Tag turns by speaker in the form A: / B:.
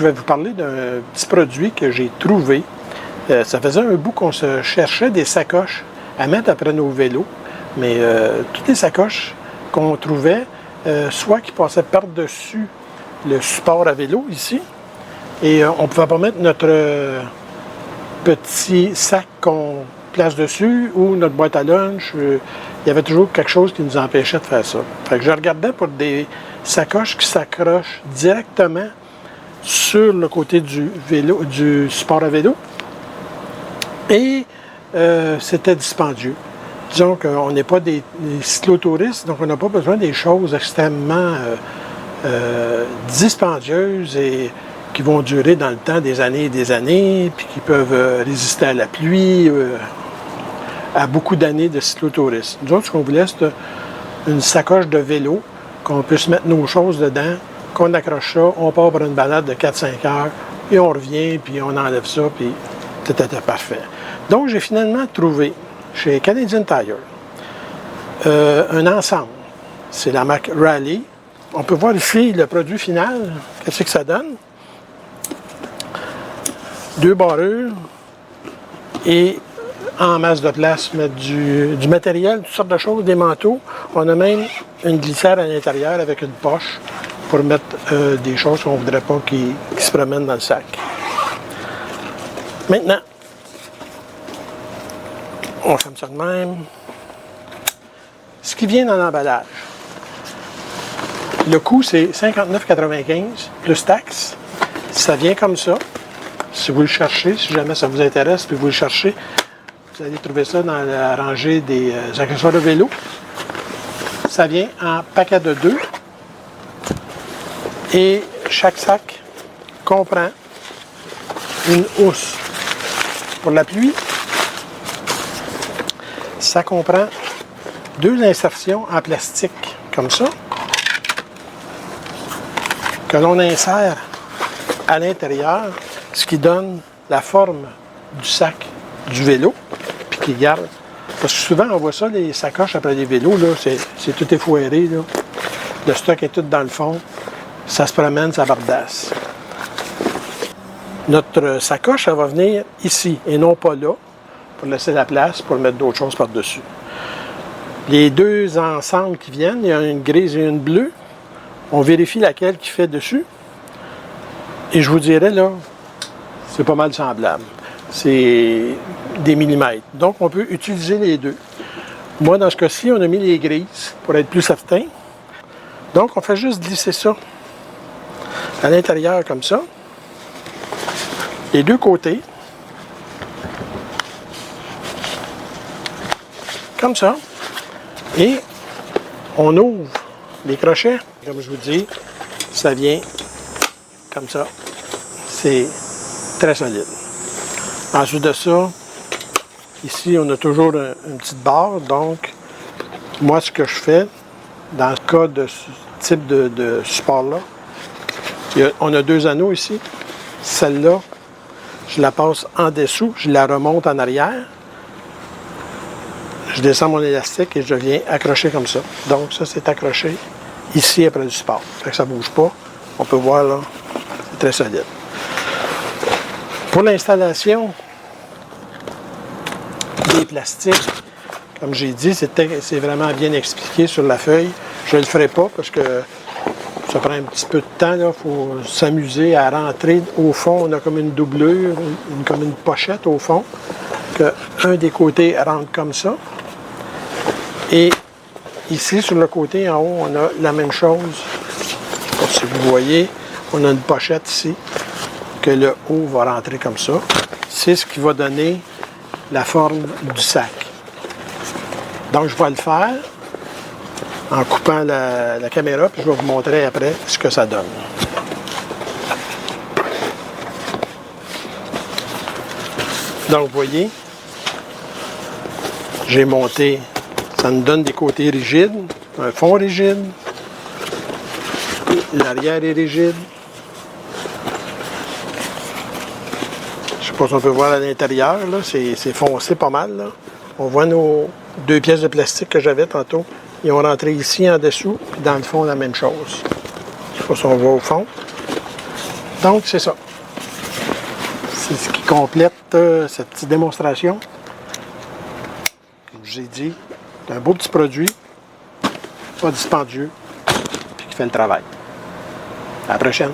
A: vais vous parler d'un petit produit que j'ai trouvé. Ça faisait un bout qu'on se cherchait des sacoches à mettre après nos vélos, mais toutes les sacoches qu'on trouvait, soit qui passaient par-dessus le support à vélo ici, et on ne pouvait pas mettre notre petit sac qu'on place dessus ou notre boîte à lunch. Il y avait toujours quelque chose qui nous empêchait de faire ça. Fait que je regardais pour des sacoches qui s'accrochent directement sur le côté du vélo, du support à vélo. Et c'était dispendieux. Disons qu'on n'est pas des cyclotouristes, donc on n'a pas besoin des choses extrêmement dispendieuses et qui vont durer dans le temps des années et des années, puis qui peuvent résister à la pluie, à beaucoup d'années de cyclotourisme. Nous autres, ce qu'on voulait, c'est une sacoche de vélo, qu'on puisse mettre nos choses dedans, qu'on accroche ça, on part pour une balade de 4-5 heures, et on revient, puis on enlève ça, puis tout était parfait. Donc, j'ai finalement trouvé, chez Canadian Tire, un ensemble. C'est la marque Raleigh. On peut voir ici le produit final. Qu'est-ce que ça donne? 2 barrures et en masse de place mettre du matériel, toutes sortes de choses, des manteaux. On a même une glissière à l'intérieur avec une poche pour mettre des choses qu'on ne voudrait pas qui se promènent dans le sac. Maintenant, on ferme ça de même. Ce qui vient dans l'emballage. Le coût, c'est 59,95 plus taxes. Ça vient comme ça. Si vous le cherchez, si jamais ça vous intéresse, puis vous le cherchez, vous allez trouver ça dans la rangée des accessoires de vélo. Ça vient en paquet de 2. Et chaque sac comprend une housse pour la pluie. Ça comprend 2 insertions en plastique, comme ça, que l'on insère à l'intérieur, ce qui donne la forme du sac du vélo, puis qui garde. Parce que souvent, on voit ça, les sacoches après les vélos, là, c'est tout effoiré, là. Le stock est tout dans le fond. Ça se promène, ça bardasse. Notre sacoche, elle va venir ici, et non pas là, pour laisser la place, pour mettre d'autres choses par-dessus. Les 2 ensembles qui viennent, il y a une grise et une bleue. On vérifie laquelle qui fait dessus. Et je vous dirais, là, c'est pas mal semblable. C'est des millimètres. Donc, on peut utiliser les 2. Moi, dans ce cas-ci, on a mis les grises pour être plus certain. Donc, on fait juste glisser ça à l'intérieur comme ça. Les 2 côtés. Comme ça. Et on ouvre les crochets. Comme je vous dis, ça vient comme ça. C'est très solide. Ensuite de ça, ici, on a toujours une petite barre. Donc, moi, ce que je fais, dans le cas de ce type de support-là, on a 2 anneaux ici. Celle-là, je la passe en dessous, je la remonte en arrière. Je descends mon élastique et je viens accrocher comme ça. Donc, ça, c'est accroché ici après le support. Fait que ça ne bouge pas. On peut voir, là, c'est très solide. Pour l'installation des plastiques, comme j'ai dit, c'est vraiment bien expliqué sur la feuille. Je ne le ferai pas parce que ça prend un petit peu de temps. Il faut s'amuser à rentrer au fond. On a comme une doublure, comme une pochette au fond, que un des côtés rentre comme ça. Et ici, sur le côté en haut, on a la même chose. Je ne sais pas si vous voyez, on a une pochette ici, que le haut va rentrer comme ça. C'est ce qui va donner la forme du sac. Donc, je vais le faire en coupant la caméra, puis je vais vous montrer après ce que ça donne. Donc, vous voyez, j'ai monté, ça nous donne des côtés rigides, un fond rigide, l'arrière est rigide. Je ne sais pas si on peut voir à l'intérieur, là, c'est foncé pas mal, là. On voit nos 2 pièces de plastique que j'avais tantôt. Ils ont rentré ici en dessous, puis dans le fond, la même chose. Je ne sais pas si on voit au fond. Donc, c'est ça. C'est ce qui complète cette petite démonstration. Comme je vous ai dit, c'est un beau petit produit, pas dispendieux, puis qui fait le travail. À la prochaine.